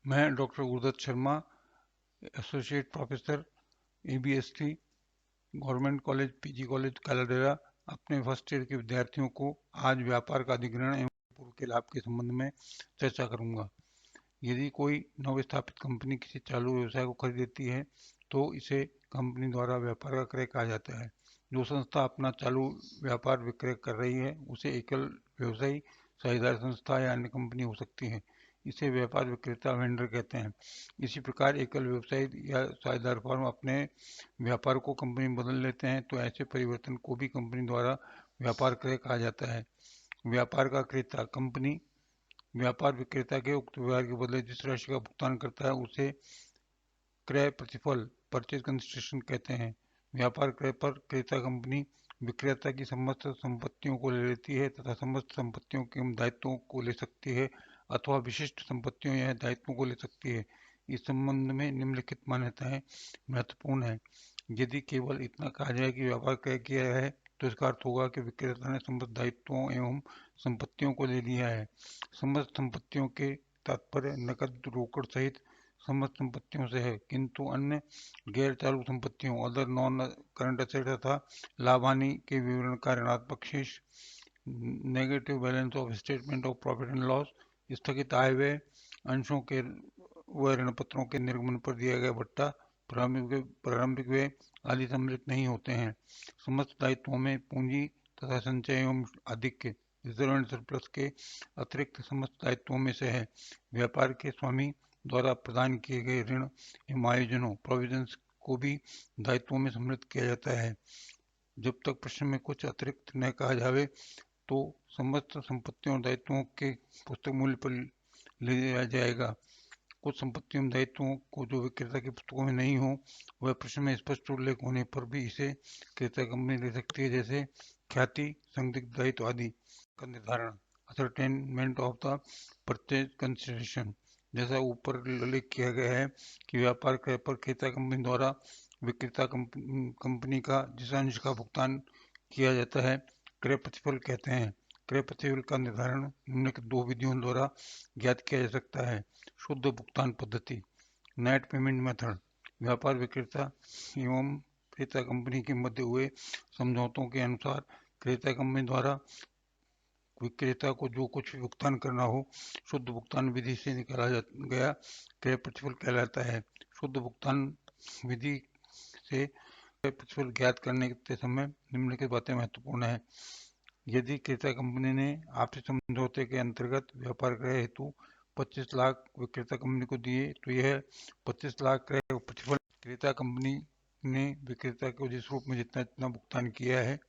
मैं doctor Gurudutt Sharma, associate professor ABST government college PG college Kaladera, अपने first year के विद्यार्थियों को आज व्यापार का अधिग्रहण एवं पूर्व के लाभ के संबंध में चर्चा करूंगा। यदि कोई नवस्थापित कंपनी किसी चालू व्यवसाय को खरीद लेती है तो इसे कंपनी द्वारा व्यापार का क्रय कहा जाता है। जो संस्था अपना चालू व्यापार विक्रय कर रही है उसे एकल व्यवसायी, साझेदार संस्था या अन्य कंपनी हो सकती है। इसे व्यापार विक्रेता वेंडर कहते हैं। इसी प्रकार एकल व्यवसायी या साझेदार फर्म अपने व्यापार को कंपनी में बदल लेते हैं तो ऐसे परिवर्तन को भी कंपनी द्वारा व्यापार क्रय कहा जाता है। व्यापार का क्रेता कंपनी व्यापार विक्रेता के उक्त व्यवहार के बदले जिस राशि का भुगतान करता है उसे क्रय प्रतिफल परचेज कंसिडरेशन कहते हैं। व्यापार क्रय पर क्रेता कंपनी विक्रेता की समस्त संपत्तियों को ले लेती है तथा समस्त संपत्तियों के दायित्वों को ले सकती है अथवा विशिष्ट संपत्तियों या दायित्वों को ले सकती है। इस संबंध में निम्नलिखित मान्यताएं महत्वपूर्ण है। यदि केवल इतना कहा जाए कि व्यापार क्रय किया है तो इसका अर्थ होगा कि विक्रेता ने समस्त दायित्वों एवं संपत्तियों को ले लिया है। समस्त संपत्तियों के तात्पर्य नकद, रोकड़ सहित समस्त संपत्तियों से है, किंतु अन्य गैर चालू संपत्तियों अदर नॉन करंट एसेट तथा लाभ हानि के विवरण का ऋणात्मक शेष, negative balance of statement of profit and loss, स्थगित आय व्यय अंशों के व ऋण पत्रों के निर्गमन पर दिया गया भत्ता, प्रारंभिक व्यय आदि सम्मिलित नहीं होते हैं। समस्त दायित्वों में पूंजी तथा संचय एवं आधिक्य, रिजर्व एंड सरप्लस के अतिरिक्त समस्त दायित्वों में से है। व्यापार के स्वामी द्वारा प्रदान किए गए ऋण एवं आयोजनों प्रोविजंस को भी दायित्वों में सम्मिलित किया जाता है। जब तक प्रश्न में कुछ अतिरिक्त न कहा जावे तो समस्त संपत्तियों और दायित्वों के पुस्तक मूल्य पर ले लिया जाएगा। कुछ संपत्तियों और दायित्वों को जो विक्रेता की पुस्तकों में नहीं हो वह प्रश्न में स्पष्ट उल्लेख होने पर भी इसे क्रेता कंपनी ले सकती है, जैसे ख्याति, संदिग्ध दायित्व आदि का निर्धारण, ascertainment of the purchase consideration. जैसा ऊपर उल्लेख किया गया है कि व्यापार क्रय पर क्रेता कंपनी द्वारा विक्रेता कंपनी का जिस अंश का भुगतान किया जाता है क्रय प्रतिफल कहते हैं। क्रय प्रतिफल का निर्धारण निम्नलिखित दो विधियों द्वारा ज्ञात किया जा सकता है। शुद्ध भुगतान पद्धति, नेट पेमेंट मेथड, व्यापार विक्रेता एवं क्रेता कंपनी के मध्य हुए समझौतों के अनुसार क्रेता कंपनी द्वारा विक्रेता को जो कुछ भी भुगतान करना हो शुद्ध भुगतान विधि से निकाला गया क्रय प्रतिफल कहलाता है। शुद्ध भुगतान विधि से क्रय प्रतिफल ज्ञात करने के समय निम्नलिखित बातें महत्वपूर्ण है। यदि क्रेता कंपनी ने आपसी समझौते के अंतर्गत व्यापार क्रय हेतु 25 लाख विक्रेता कंपनी को दिए तो यह 25 लाख क्रय प्रतिफल क्रेता कंपनी ने विक्रेता को जिस रूप में जितना जितना भुगतान किया है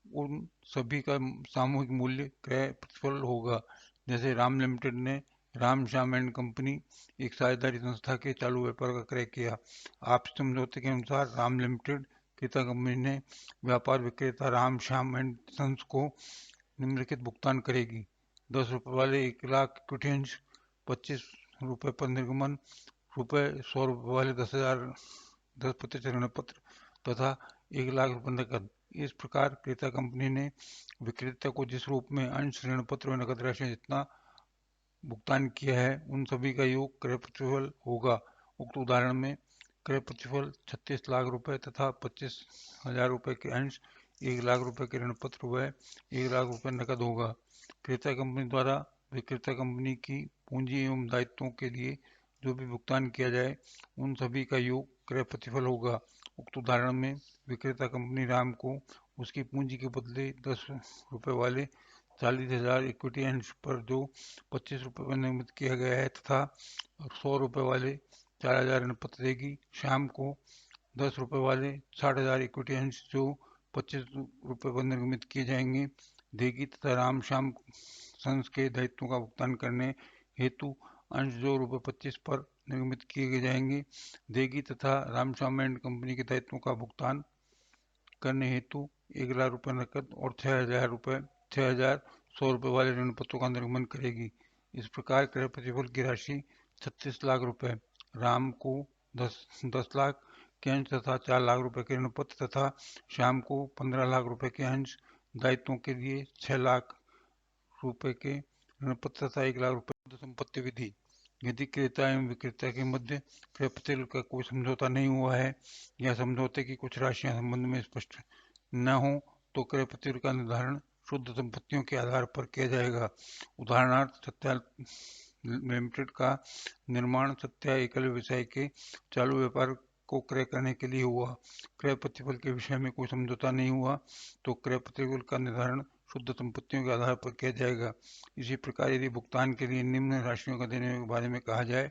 उन सभी का सामूहिक मूल्य क्रय प्रतिफल होगा। जैसे राम लिमिटेड ने राम श्याम एंड कंपनी एक साझेदारी संस्था के चालू व्यापार का क्रय किया। आपसी समझौते के अनुसार राम लिमिटेड क्रेता कंपनी ने व्यापार विक्रेता राम श्याम एंड सन्स को निम्नलिखित भुगतान करेगी। 10 रुपए वाले 1 लाख इक्विटी अंश, 25 रुपए पर निर्गमन, रुपए 100 रुपए वाले 10% ऋण पत्र तथा 1 लाख रुपए नकद। इस प्रकार क्रेता कंपनी ने विक्रेता को जिस रूप में अंश, ऋण पत्र व नकद राशि जितना भुगतान किया है उन सभी का योग क्रय प्रतिफल होगा। उक्त उदाहरण में क्रय प्रतिफल 36 लाख रुपए तथा 25,000 रुपए के अंश, 1 लाख रुपए के ऋण पत्र व 1 लाख रुपए नकद होगा। क्रेता कंपनी द्वारा विक्रेता कंपनी की पूंजी एवं दायित्वों के लिए जो भी भुगतान किया जाए उन सभी का योग क्रय प्रतिफल होगा। उक्त उदाहरण में विक्रेता कंपनी राम को उसकी पूंजी के बदले 10 रुपए वाले 40,000 इक्विटी अंश पर जो 25 रुपए पर निर्मित किया गया है तथा 100 रुपए वाले 4,000 ऋण पत्र देगी। शाम को 10 रुपए वाले 60,000 इक्विटी अंश जो 25 रुपए पर निर्मित किए जाएंगे देगी तथा राम श्याम सन्स के दायित्वों का भुगतान करने हेतु अंश जो रुपए 25 पर निर्मित किए जाएंगे देगी तथा राम श्याम एंड कंपनी के दायित्वों का भुगतान करने हेतु 1 लाख रुपए नकद और 6,000 100 रुपए वाले ऋण पत्रों का निर्गमन करेगी। इस प्रकार क्रय प्रतिफल की राशि 36 लाख रुपए, राम को 10 लाख के अंश तथा 4 लाख रुपए के ऋण पत्र तथा श्याम को 15 लाख रुपए के अंश, दायित्वों के लिए 6 लाख रुपए के ऋण पत्र तथा 1 लाख रुपए संपत्ति विधि। यदि क्रेता एवं विक्रेता के मध्य क्रय पत्र का कोई समझौता नहीं हुआ है या समझौते की कुछ राशियां संबंध में स्पष्ट न हो तो क्रय पत्र का निर्धारण शुद्ध संपत्तियों के आधार पर किया जाएगा। उदाहरणार्थ, सत्या लिमिटेड का निर्माण सत्या एकल व्यवसाय के चालू व्यापार को क्रय करने के लिए हुआ। क्रय प्रतिफल के विषय में कोई समझौता नहीं हुआ तो क्रय प्रतिफल का निर्धारण शुद्ध संपत्तियों के आधार पर किया जाएगा। इसी प्रकार यदि भुगतान के लिए निम्न राशियों का देने के बारे में कहा जाए: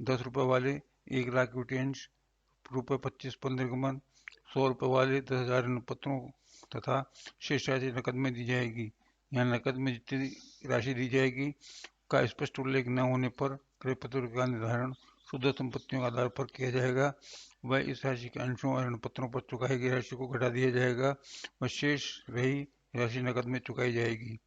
10 रुपये वाले 1 लाख इक्विटी अंश, ₹25 पुनर्निर्गमन, 100 रुपये वाले 10,000 ऋण पत्रों तथा शेष राशि नकद में दी जाएगी। यहाँ नकद में जितनी राशि दी जाएगी का स्पष्ट उल्लेख न होने पर क्रय पत्र का निर्धारण शुद्ध संपत्तियों के आधार पर किया जाएगा। वह इस राशि के अंशों और ऋण पत्रों पर चुकाई गई राशि को घटा दिया जाएगा व शेष रही राशि नकद में चुकाई जाएगी।